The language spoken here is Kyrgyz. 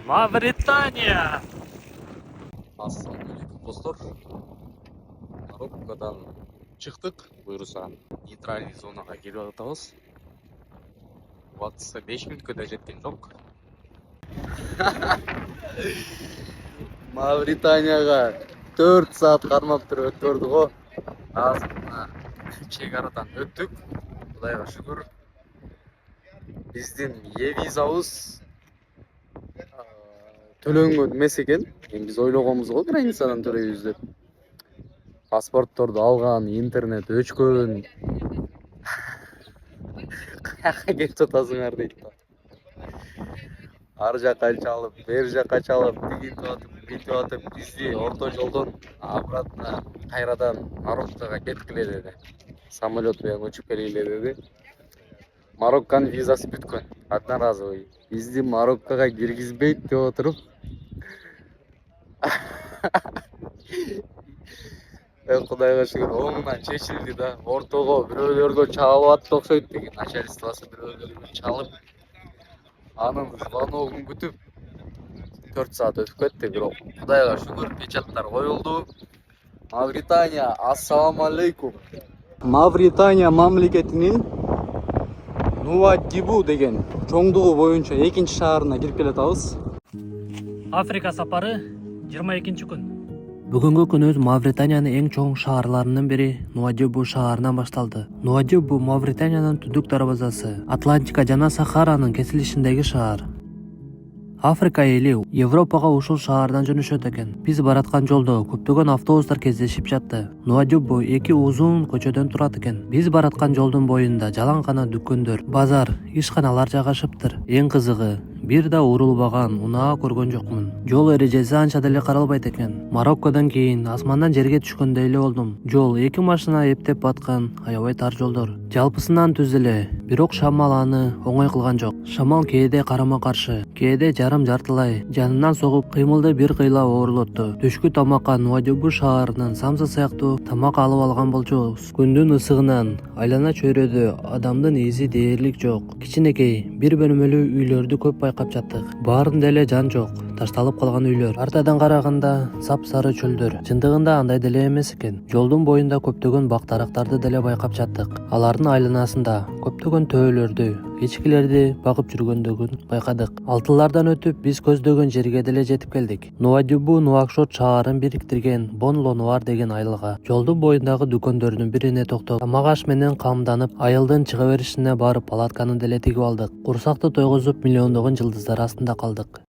Мавритания. Ассалаумалейкум достор. Мароккодан чыктык, буюрса нейтральный зонага келип атабыз. Убактысы 5 мүнөткө да жеткен жок. Мавританияга 4 саат кармап туруп өткөрдү го. Азыр мына чек арадан өттүк. Кудайга шүгүр. Биздин визабыз төлөнгөн эмес экен. Биз ойлогонбуз го границадан төлөйбүз деп. Паспортторду алган, интернет өчкөн. Каяка кетип атасыңар дейт да. Ар жака чалып, бер жака чалып, тигинтип атып, бүтүп атып, бизди орто жолдон обратно кайрадан Мароккого кеткиле деди. Самолет менен учуп келгиле деди. Марокконун визасы бүткөн. Одноразовый. Бизди Мароккого киргизбейт деп отуруп. Кудайга шүгүр, оңунан чечилди да. Ортого бирөөлөргө чалып атты окшойт деген. Начальствосы бирөөлөргө чалып, анын звоногун күтүп 4 саат өтүп кетти. Бирок Кудайга шүгүр, печаттар коюлду. Мавритания, ассаламу алейкум. Мавритания мамлекетинин Нуаддибу деген чоңдугу боюнча экинчи шаарына кирип келатабыз. Африка сапары 22 күн. Бүгүнкү күнүбүз Мавританиянын эң чоң шаарларынын бири Нуаддибу шаарынан башталды. Нуаддибу Мавританиянын түндүк дарбазасы, Атлантика жана Сахаранын кесилишиндеги шаар. Африка эли Европага ушул шаардан жөнөшөт экен. Биз бараткан жолдо көптөгөн автобустар кездешип жатты. Нуаддибу 2 узун көчөдөн турат экен. Биз бараткан жолдун боюнда жалаң гана дүкөндөр, базар, ишканалар жайгашыптыр. Эң кызыгы, бир да урулбаган унаа көргөн жокмун. Жол эрежеси анча деле каралбайт экен. Мароккодон кийин асмандан жерге түшкөндөй эле болдум. Жол 2 машина эптеп баткан аябай тар жолдор. Жалпысынан түз эле, бирок шамал аны оңой кылган жок. Шамал кээде карама каршы, кээде жарым жартылай жанынан согуп кыймылды бир кыйла оорулотту. Түшкү тамакка Нуаддибу шаарынын самсы сыяктуу тамак алып алган болчубуз. Күндүн ысыгынан айлана чөйрөдө адамдын изи дээрлик жок. Кичинекей бир бөлмөлүү үйлөрдү көп байкап жаттык. Баарында эле жан жок, ташталып калган үйлөр. Картадан караганда сап-сары чөлдөр. Чындыгында андай деле эмес экен. Жолдун боюнда көптөгөн бак дарактарды деле байкап жаттык. Алардын айланасында көптөгөн төөлөрдү, эчкилерди багып жүргөндөгүн байкадык. Алтылардан өтүп биз көздөгөн жерге деле жетип келдик. Нуаддибу Нуакшот шаарын бириктирген Бон-Лонуар деген айылга. Жолдун боюндагы дүкөндөрдүн бирине токтоп, тамак аш менен камданып, айылдын чыга беришине барып палатканы деле тигип алдык. Курсакты тойгузуп миллиондогон жылдыздар астында калдык.